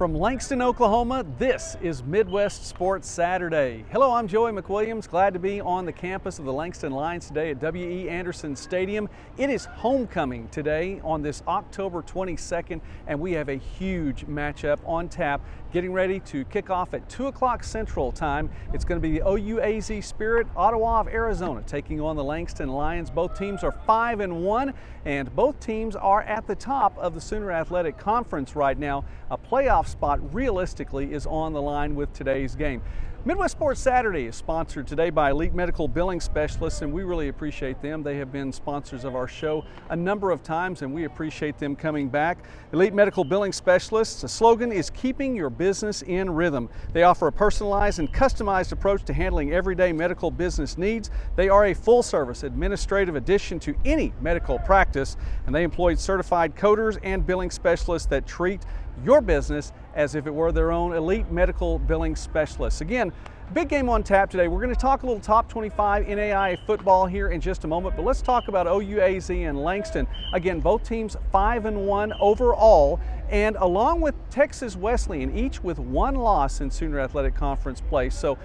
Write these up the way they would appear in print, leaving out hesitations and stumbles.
From Langston, Oklahoma, this is Midwest Sports Saturday. Hello, I'm Joey McWilliams. Glad to be on the campus of the Langston Lions today at W.E. Anderson Stadium. It is homecoming today on this October 22nd, and we have a huge matchup on tap getting ready to kick off at 2 o'clock Central Time. It's going to be the OUAZ Spirit, Ottawa of Arizona, taking on the Langston Lions. Both teams are 5-1, and both teams are at the top of the Sooner Athletic Conference right now. A playoff spot realistically is on the line with today's game. Midwest Sports Saturday is sponsored today by Elite Medical Billing Specialists, and we really appreciate them. They have been sponsors of our show a number of times, and we appreciate them coming back. Elite Medical Billing Specialists, the slogan is keeping your business in rhythm. They offer a personalized and customized approach to handling everyday medical business needs. They are a full-service administrative addition to any medical practice, and they employ certified coders and billing specialists that treat your business as if it were their own. Elite Medical Billing Specialists. Again, big game on tap today. We're going to talk a little top 25 NAIA football here in just a moment, but let's talk about OUAZ and Langston. Again, both teams 5-1 overall, and along with Texas Wesleyan, each with one loss in Sooner Athletic Conference play. So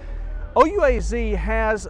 OUAZ has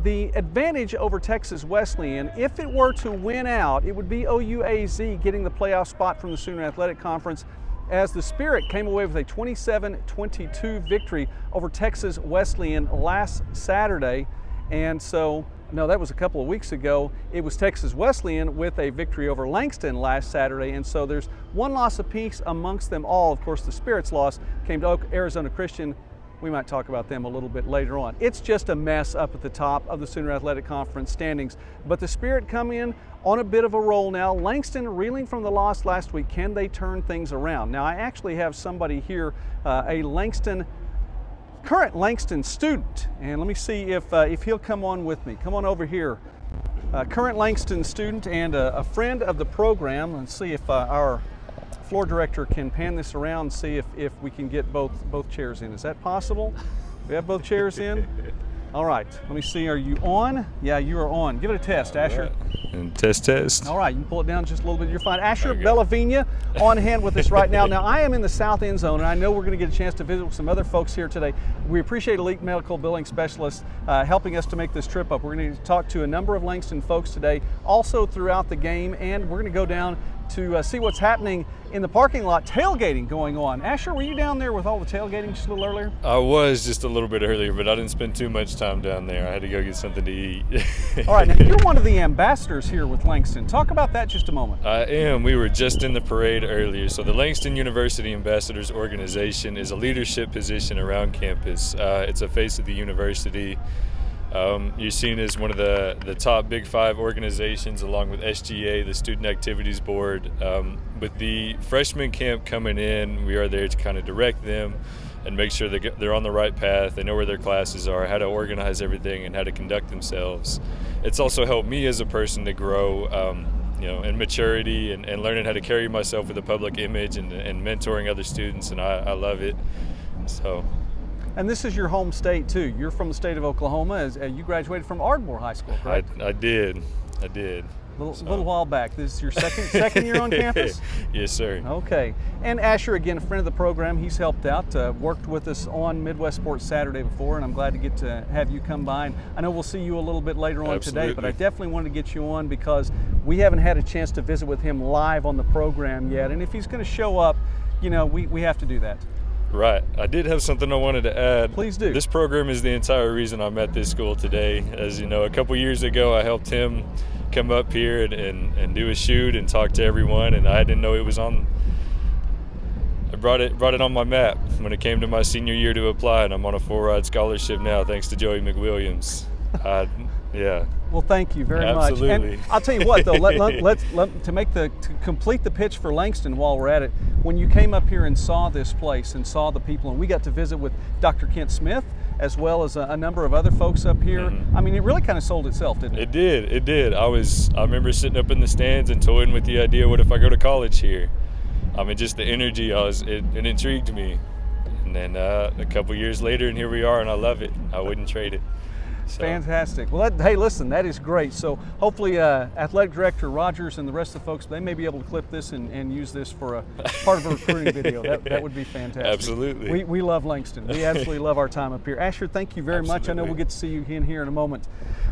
the advantage over Texas Wesleyan. If it were to win out, it would be OUAZ getting the playoff spot from the Sooner Athletic Conference, as the Spirit came away with a 27-22 victory over Texas Wesleyan last Saturday. And so, no, that was a couple of weeks ago. It was Texas Wesleyan with a victory over Langston last Saturday. And so there's one loss apiece amongst them all. Of course, the Spirit's loss came to Arizona Christian. We might talk about them a little bit later on. It's just a mess up at the top of the Sooner Athletic Conference standings. But the Spirit come in on a bit of a roll now. Langston reeling from the loss last week. Can they turn things around? Now, I actually have somebody here, a current Langston student. And let me see if he'll come on with me. Come on over here. Current Langston student and a friend of the program. Let's see if our floor director can pan this around and see if we can get both chairs in. Is that possible? We have both chairs in? All right, let me see, are you on? Yeah, you are on. Give it a test, Asher. Right. And test. All right, you can pull it down just a little bit, you're fine. Asher Bellavina on hand with us right now. Now, I am in the south end zone, and I know we're gonna get a chance to visit with some other folks here today. We appreciate Elite Medical Billing Specialists helping us to make this trip up. We're gonna talk to a number of Langston folks today, also throughout the game, and we're gonna go down to see what's happening in the parking lot, tailgating going on. Asher, were you down there with all the tailgating just a little earlier? I was just a little bit earlier, but I didn't spend too much time down there. I had to go get something to eat. All right, now you're one of the ambassadors here with Langston. Talk about that just a moment. I am. We were just in the parade earlier. So the Langston University Ambassadors Organization is a leadership position around campus. It's a face of the university. You're seen as one of the top Big Five organizations, along with SGA, the Student Activities Board. With the freshman camp coming in, we are there to kind of direct them and make sure they're on the right path. They know where their classes are, how to organize everything, and how to conduct themselves. It's also helped me as a person to grow, in maturity and learning how to carry myself with a public image and mentoring other students, and I love it. So. And this is your home state too. You're from the state of Oklahoma. As you graduated from Ardmore High School, correct? I did. Little while back. This is your second year on campus? Yes, sir. Okay. And Asher, again, a friend of the program. He's helped out, worked with us on Midwest Sports Saturday before, and I'm glad to get to have you come by. And I know we'll see you a little bit later on today, but I definitely wanted to get you on because we haven't had a chance to visit with him live on the program yet. And if he's going to show up, we have to do that. Right. I did have something I wanted to add. Please do. This program is the entire reason I'm at this school today. As you know, a couple years ago, I helped him come up here and do a shoot and talk to everyone, and I didn't know it was on. I brought it on my map when it came to my senior year to apply, and I'm on a full-ride scholarship now, thanks to Joey McWilliams. Yeah. Well, thank you very much. And I'll tell you what, though, to complete the pitch for Langston while we're at it, when you came up here and saw this place and saw the people, and we got to visit with Dr. Kent Smith, as well as a number of other folks up here. Mm-hmm. I mean, it really kind of sold itself, didn't it? It did. I remember sitting up in the stands and toying with the idea, what if I go to college here? I mean, just the energy, it intrigued me. And then a couple years later, and here we are, and I love it. I wouldn't trade it. So. Fantastic. Well, hey, listen, that is great. So hopefully Athletic Director Rogers and the rest of the folks, they may be able to clip this and use this for a part of a recruiting video. That would be fantastic. Absolutely. We love Langston. We absolutely love our time up here. Asher, thank you very much. I know we'll get to see you in here in a moment.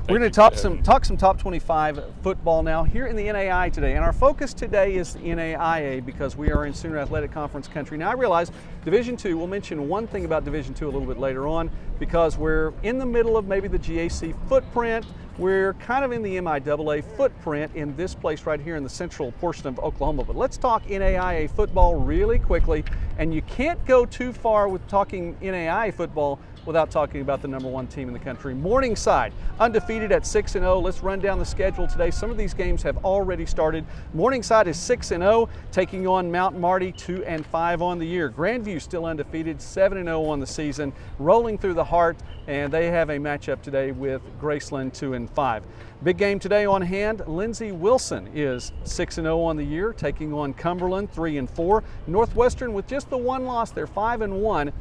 We're going to talk some top 25 football now here in the NAIA today. And our focus today is the NAIA because we are in Sooner Athletic Conference country. Now I realize Division II, we'll mention one thing about Division II a little bit later on because we're in the middle of maybe the GAC footprint. We're kind of in the MIAA footprint in this place right here in the central portion of Oklahoma. But let's talk NAIA football really quickly. And you can't go too far with talking NAIA football without talking about the number one team in the country. Morningside, undefeated at 6-0. Let's run down the schedule today. Some of these games have already started. Morningside is 6-0, taking on Mount Marty, 2-5 on the year. Grandview still undefeated, 7-0 on the season, rolling through the heart, and they have a matchup today with Graceland, 2-5. Big game today on hand. Lindsey Wilson is 6-0 on the year, taking on Cumberland, 3-4. Northwestern with just the one loss, they're 5-1.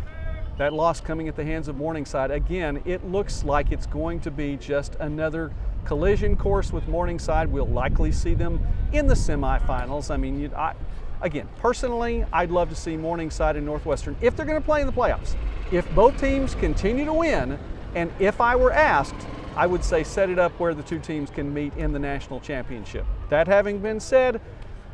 That loss coming at the hands of Morningside. Again, it looks like it's going to be just another collision course with Morningside. We'll likely see them in the semifinals. I mean, again, personally, I'd love to see Morningside and Northwestern, if they're going to play in the playoffs. If both teams continue to win, and if I were asked, I would say set it up where the two teams can meet in the national championship. That having been said,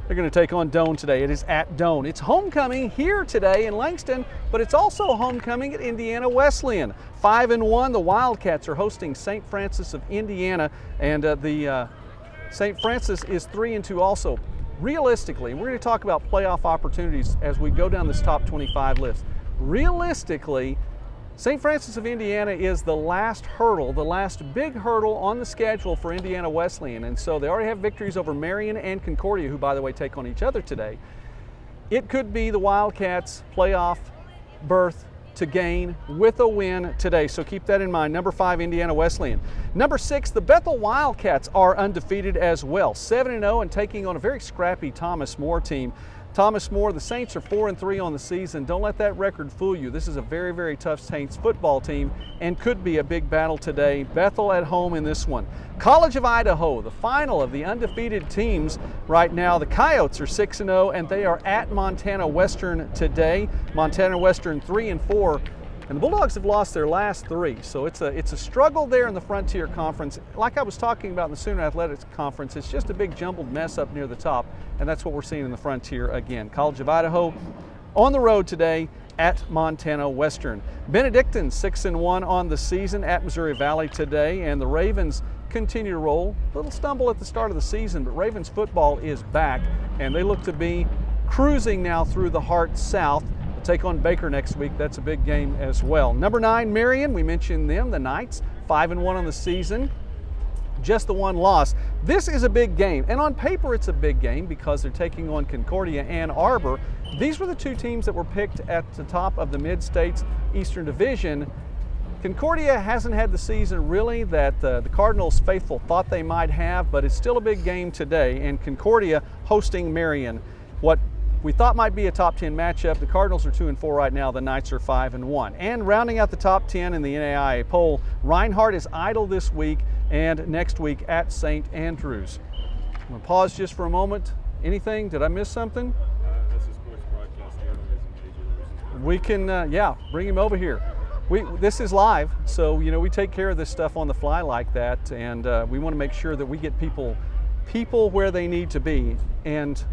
they're going to take on Doane today. It is at Doane. It's homecoming here today in Langston, but it's also homecoming at Indiana Wesleyan. 5-1, the Wildcats are hosting St. Francis of Indiana, and the St. Francis is 3-2 also. Realistically, we're going to talk about playoff opportunities as we go down this top 25 list. Realistically, St. Francis of Indiana is the last hurdle, the last big hurdle on the schedule for Indiana Wesleyan. And so they already have victories over Marion and Concordia, who, by the way, take on each other today. It could be the Wildcats' playoff berth to gain with a win today. So keep that in mind. Number 5, Indiana Wesleyan. Number 6, the Bethel Wildcats are undefeated as well. 7-0 and taking on a very scrappy Thomas More team. Thomas More, the Saints are 4-3 on the season. Don't let that record fool you. This is a very, very tough Saints football team and could be a big battle today. Bethel at home in this one. College of Idaho, the final of the undefeated teams right now. The Coyotes are 6-0 and they are at Montana Western today. Montana Western 3-4. And the Bulldogs have lost their last 3, so it's a struggle there in the Frontier Conference. Like I was talking about in the Sooner Athletics Conference, it's just a big jumbled mess up near the top, and that's what we're seeing in the Frontier again. College of Idaho on the road today at Montana Western. Benedictine 6-1 on the season at Missouri Valley today, and the Ravens continue to roll. A little stumble at the start of the season, but Ravens football is back, and they look to be cruising now through the heart south. Take on Baker next week. That's a big game as well. Number 9, Marion, we mentioned them, the Knights, 5-1 on the season, just the one loss. This is a big game, and on paper it's a big game because they're taking on Concordia and Arbor. These were the two teams that were picked at the top of the Mid-States Eastern Division. Concordia hasn't had the season really that the Cardinals faithful thought they might have, but it's still a big game today, and Concordia hosting Marion. What we thought might be a top 10 matchup. The Cardinals are 2-4 right now. The Knights are 5-1. And rounding out the top 10 in the NAIA poll, Reinhardt is idle this week and next week at St. Andrews. I'm going to pause just for a moment. Anything? Did I miss something? That's a sports broadcast. We can, bring him over here. This is live, so we take care of this stuff on the fly like that, and we want to make sure that we get people where they need to be and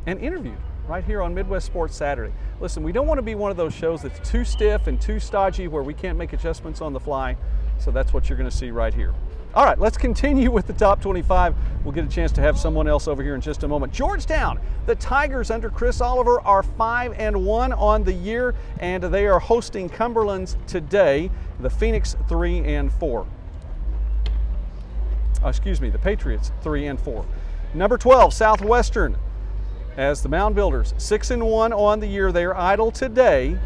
interviewed right here on Midwest Sports Saturday. Listen, we don't want to be one of those shows that's too stiff and too stodgy where we can't make adjustments on the fly, so that's what you're going to see right here. All right, let's continue with the top 25. We'll get a chance to have someone else over here in just a moment. Georgetown, the Tigers under Chris Oliver are 5-1 on the year, and they are hosting Cumberland's today. The Phoenix 3-4. The Patriots 3-4. Number 12, Southwestern, as the Mound Builders, 6-1 on the year. They are idle today.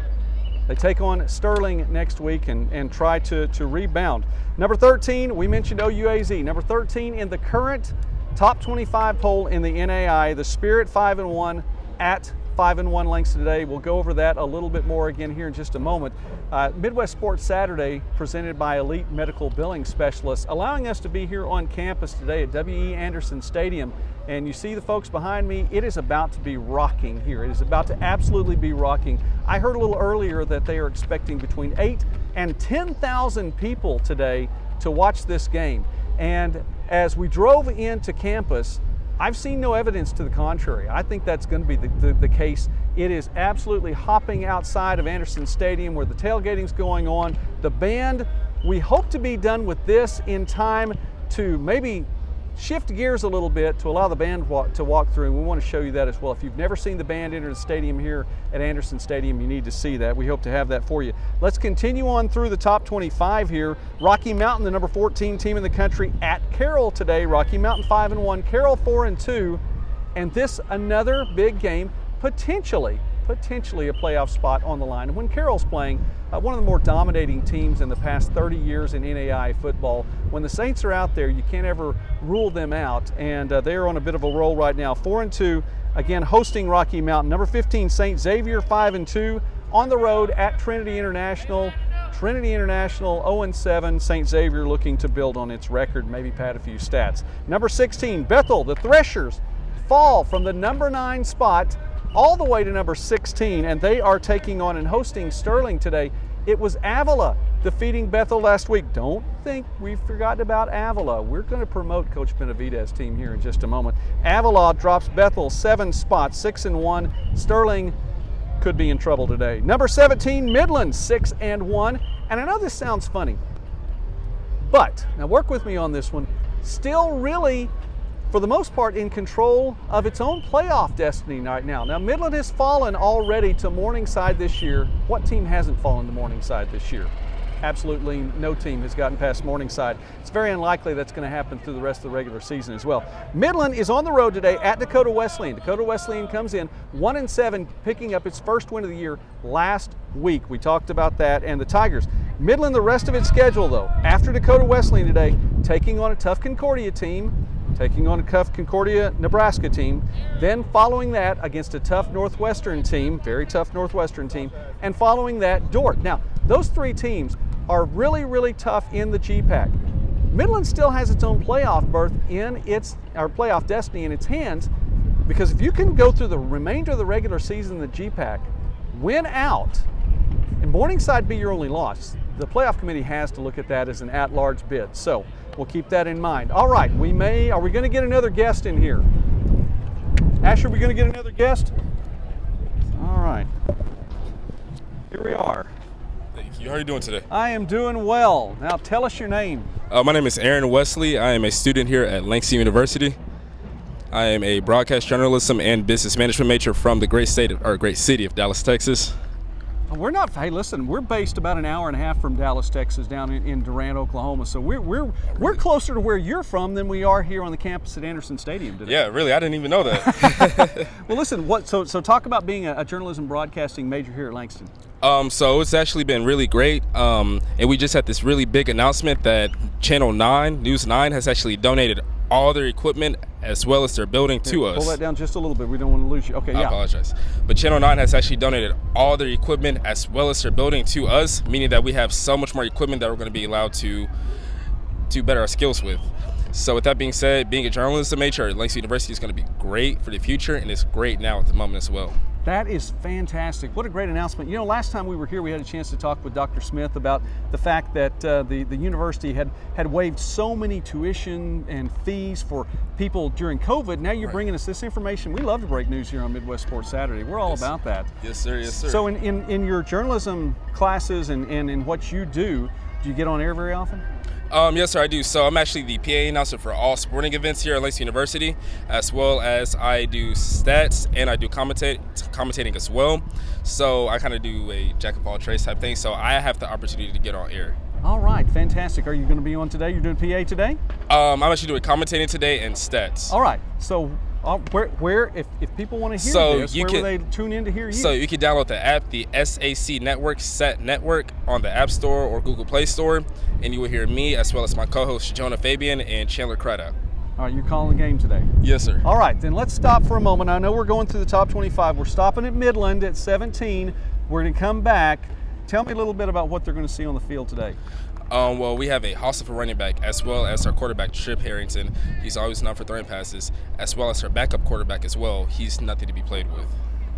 They take on Sterling next week and try to rebound. Number 13, we mentioned OUAZ. Number 13 in the current top 25 poll in the NAI, the Spirit 5-1 at 5-1 Langston today. We'll go over that a little bit more again here in just a moment. Midwest Sports Saturday presented by Elite Medical Billing Specialists, allowing us to be here on campus today at W.E. Anderson Stadium. And you see the folks behind me, it is about to be rocking here. It is about to absolutely be rocking. I heard a little earlier that they are expecting between 8,000 and 10,000 people today to watch this game. And as we drove into campus, I've seen no evidence to the contrary. I think that's going to be the case. It is absolutely hopping outside of Anderson Stadium where the tailgating's going on. The band, we hope to be done with this in time to maybe shift gears a little bit to allow the band to walk through, and we want to show you that as well. If you've never seen the band enter the stadium here at Anderson Stadium, you need to see that. We hope to have that for you. Let's continue on through the top 25 here. Rocky Mountain, the number 14 team in the country, at Carroll today. Rocky Mountain 5-1, Carroll 4-2, and this another big game, potentially a playoff spot on the line. And when Carroll's playing, one of the more dominating teams in the past 30 years in NAI football, when the Saints are out there, you can't ever rule them out, and they're on a bit of a roll right now. 4-2, again, hosting Rocky Mountain. Number 15, St. Xavier, 5-2, on the road at Trinity International. Trinity International 0-7, St. Xavier looking to build on its record, maybe pad a few stats. Number 16, Bethel, the Threshers, fall from the number 9 spot all the way to number 16, and they are taking on and hosting Sterling today. It was Avila defeating Bethel last week. Don't think we've forgotten about Avila. We're going to promote Coach Benavidez's team here in just a moment. Avila drops Bethel 7 spots, 6-1. Sterling could be in trouble today. Number 17, Midland, 6-1. And I know this sounds funny, but now work with me on this one. Still really, for the most part, in control of its own playoff destiny right now. Now, Midland has fallen already to Morningside this year. What team hasn't fallen to Morningside this year? Absolutely no team has gotten past Morningside. It's very unlikely that's going to happen through the rest of the regular season as well. Midland is on the road today at Dakota Wesleyan. Dakota Wesleyan comes in 1-7, picking up its first win of the year last week. We talked about that. And the Tigers. Midland, the rest of its schedule, though, after Dakota Wesleyan today, taking on a tough Concordia team, taking on a tough Concordia, Nebraska team, then following that against a tough Northwestern team, very tough Northwestern team, and following that, Dordt. Now, those three teams are really, really tough in the GPAC. Midland still has its own playoff berth or playoff destiny in its hands, because if you can go through the remainder of the regular season in the GPAC, win out, and Morningside be your only loss, the playoff committee has to look at that as an at-large bid. So we'll keep that in mind. All right, are we going to get another guest in here? Asher, are we going to get another guest? All right. Here we are. Thank you. How are you doing today? I am doing well. Now tell us your name. My name is Aaron Wesley. I am a student here at Langston University. I am a broadcast journalism and business management major from the great city of Dallas, Texas. We're not. Hey, listen. We're based about an hour and a half from Dallas, Texas, down in Durant, Oklahoma. So we're closer to where you're from than we are here on the campus at Anderson Stadium today. Yeah, really. I didn't even know that. Well, listen. So talk about being a journalism broadcasting major here at Langston. So it's actually been really great. And we just had this really big announcement that Channel 9, News 9, has actually donated all their equipment as well as their building to us. Pull that down just a little bit. We don't want to lose you. Okay, yeah. I apologize. But Channel 9 has actually donated all their equipment as well as their building to us, meaning that we have so much more equipment that we're going to be allowed to better our skills with. So with that being said, being a journalism major at Langston University is going to be great for the future, and it's great now at the moment as well. That is fantastic. What a great announcement. You know, last time we were here, we had a chance to talk with Dr. Smith about the fact that the university had waived so many tuition and fees for people during COVID. Now you're bringing us this information. We love to break news here on Midwest Sports Saturday. We're all about that. Yes, sir. Yes, sir. So in your journalism classes and in what you do you get on air very often? Yes, sir, I do. So I'm actually the PA announcer for all sporting events here at Langston University, as well as I do stats and I do commentating as well. So I kind of do a jack of all trades type thing. So I have the opportunity to get on air. All right, fantastic. Are you going to be on today? You're doing PA today? I'm actually doing commentating today and stats. All right. So where if people want to hear this, where will they tune in to hear you? So you can download the app, the SAC Network, SET Network, on the App Store or Google Play Store, and you will hear me as well as my co-hosts Jonah Fabian and Chandler Craddock. All right, you're calling the game today. Yes, sir. All right, then let's stop for a moment. I know we're going through the top 25. We're stopping at Midland at 17. We're going to come back. Tell me a little bit about what they're going to see on the field today. Well, we have a hostile running back as well as our quarterback, Trip Harrington. He's always known for throwing passes, as well as our backup quarterback as well. He's nothing to be played with.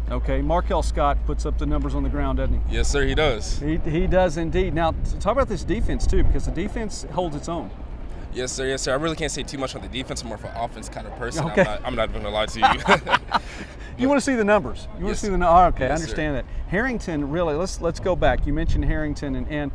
Okay, Markel Scott puts up the numbers on the ground, doesn't he? Yes, sir, he does. He does indeed. Now, talk about this defense, too, because the defense holds its own. Yes, sir. Yes, sir. I really can't say too much on the defense. I'm more of an offense kind of person. Okay. I'm not even going to lie to you. You want to see the numbers. You want to see the numbers. Okay, yes, I understand that. Harrington, really, let's go back. You mentioned Harrington, and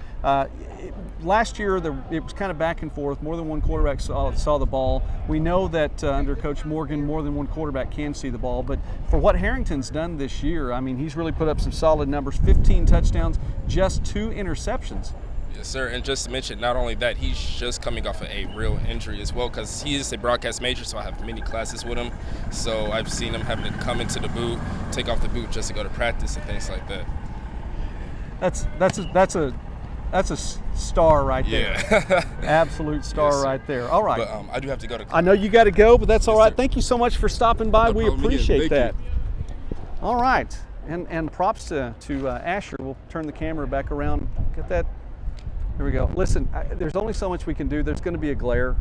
last year it was kind of back and forth. More than one quarterback saw the ball. We know that under Coach Morgan, more than one quarterback can see the ball. But for what Harrington's done this year, I mean, he's really put up some solid numbers. 15 touchdowns, just 2 interceptions. Yes, sir. And just to mention, not only that, he's just coming off of a real injury as well, because he is a broadcast major, so I have many classes with him. So I've seen him having to come into the booth, take off the boot just to go to practice and things like that. That's a star right there. Yeah. Absolute star Yes, right there. All right. But I do have to go to class. I know you got to go, but that's all right. Sir. Thank you so much for stopping by. No We problem. appreciate Thank that. All right. And props to Asher. We'll turn the camera back around. Get that. Here we go. Listen, there's only so much we can do. There's going to be a glare,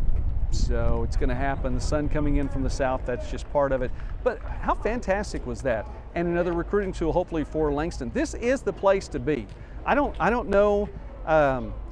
so it's going to happen. The sun coming in from the south, that's just part of it. But how fantastic was that? And another recruiting tool, hopefully, for Langston. This is the place to be. I don't know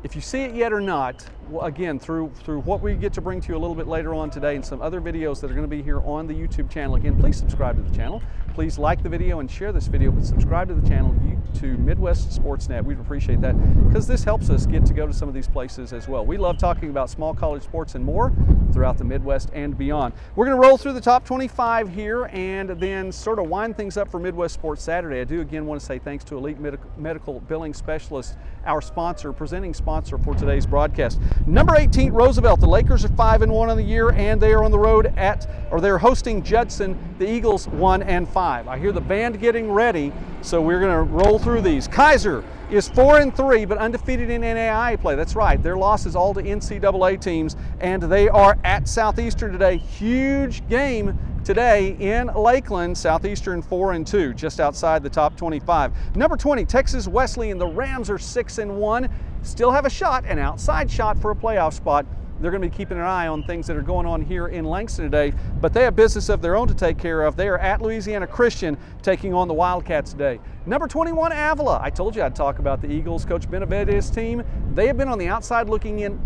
if you see it yet or not. Well, again, through what we get to bring to you a little bit later on today and some other videos that are going to be here on the YouTube channel. Again, please subscribe to the channel. Please like the video and share this video, but subscribe to the channel, to Midwest Sportsnet. We'd appreciate that because this helps us get to go to some of these places as well. We love talking about small college sports and more throughout the Midwest and beyond. We're going to roll through the top 25 here and then sort of wind things up for Midwest Sports Saturday. I do again want to say thanks to Elite Medical Billing Specialists, our sponsor, presenting sponsor for today's broadcast. Number 18, Roosevelt. The Lakers are 5-1 on the year, and they are on the road they're hosting Judson. The Eagles 1-5. I hear the band getting ready, so we're going to roll through these. Kaiser is 4-3, but undefeated in NAIA play. That's right. Their losses all to NCAA teams, and they are at Southeastern today. Huge game today in Lakeland. Southeastern 4-2, just outside the top 25. Number 20, Texas Wesleyan. The Rams are 6-1. Still have a shot, an outside shot for a playoff spot. They're going to be keeping an eye on things that are going on here in Langston today, but they have business of their own to take care of. They are at Louisiana Christian taking on the Wildcats today. Number 21, Avila. I told you I'd talk about the Eagles. Coach Benavides' team, they have been on the outside looking in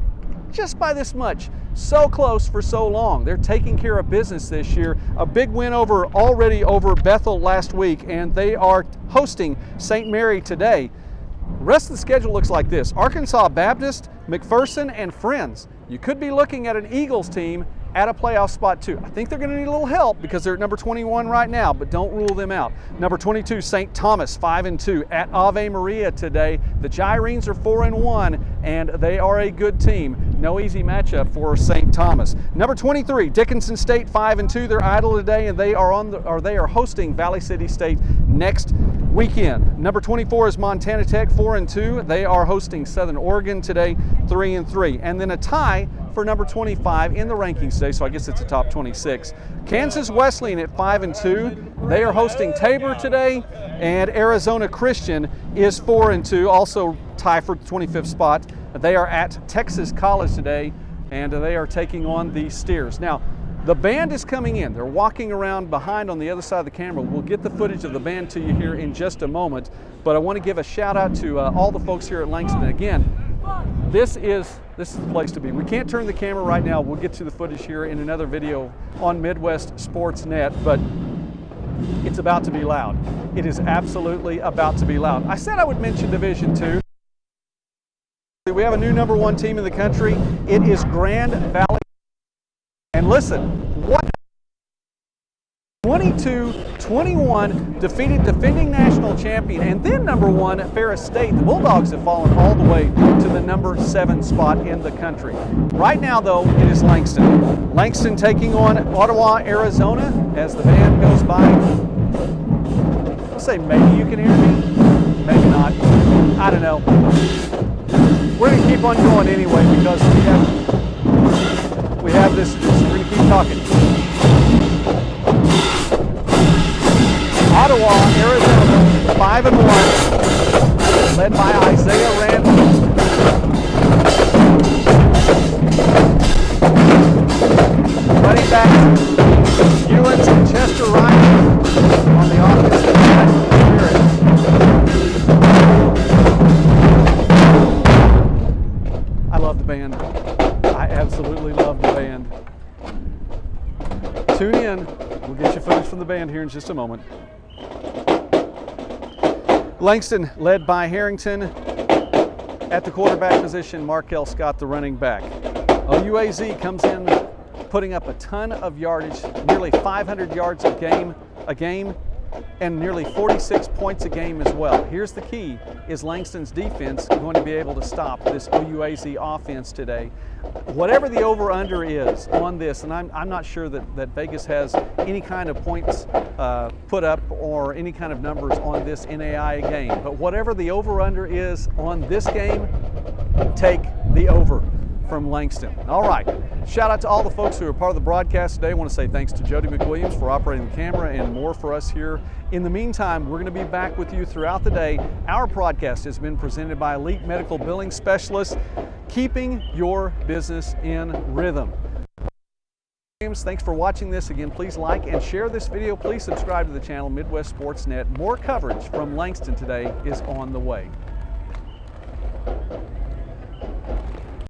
just by this much. So close for so long. They're taking care of business this year. A big win already over Bethel last week, and they are hosting St. Mary today. The rest of the schedule looks like this. Arkansas Baptist, McPherson, and Friends. You could be looking at an Eagles team at a playoff spot too. I think they're going to need a little help because they're at number 21 right now, but don't rule them out. Number 22, St. Thomas, 5-2 at Ave Maria today. The Gyrenes are 4-1, and they are a good team. No easy matchup for St. Thomas. Number 23, Dickinson State, 5-2. They're idle today, and they are hosting Valley City State next weekend. Number 24 is Montana Tech, 4-2. They are hosting Southern Oregon today, 3-3. And then a tie for number 25 in the rankings today, so I guess it's a top 26. Kansas Wesleyan at 5-2. They are hosting Tabor today, and Arizona Christian is 4-2, also tie for the 25th spot. They are at Texas College today, and they are taking on the Steers. Now, the band is coming in. They're walking around behind on the other side of the camera. We'll get the footage of the band to you here in just a moment, but I want to give a shout out to all the folks here at Langston. Again, this is the place to be. We can't turn the camera right now. We'll get to the footage here in another video on Midwest Sportsnet, but it's about to be loud. It is absolutely about to be loud. I said I would mention Division II. We have a new number 1 team in the country. It is Grand Valley. And listen, what 22-21 defeated defending national champion and then number 1 Ferris State. The Bulldogs have fallen all the way to the number 7 spot in the country. Right now, though, it is Langston. Langston taking on Ottawa, Arizona as the band goes by. I'll say maybe you can hear me, maybe not. I don't know. We're going to keep on going anyway because we have we have this. We're going to keep talking. Ottawa, Arizona, 5-1, led by Isaiah Randall. Running back, Ewens and Chester Ryan on the offensive side. I love the band. I absolutely love the band. Tune in. We'll get you footage from the band here in just a moment. Langston led by Harrington. At the quarterback position, Markel Scott, the running back. OUAZ comes in putting up a ton of yardage, nearly 500 yards a game, and nearly 46 points a game as well. Here's the key, is Langston's defense going to be able to stop this OUAZ offense today? Whatever the over-under is on this, and I'm not sure that Vegas has any kind of points put up or any kind of numbers on this NAIA game, but whatever the over-under is on this game, take the over from Langston. All right, shout out to all the folks who are part of the broadcast today. I want to say thanks to Jody McWilliams for operating the camera and more for us here. In the meantime, we're going to be back with you throughout the day. Our broadcast has been presented by Elite Medical Billing Specialists, keeping your business in rhythm. Thanks for watching this. Again, please like and share this video. Please subscribe to the channel Midwest Sports Net. More coverage from Langston today is on the way.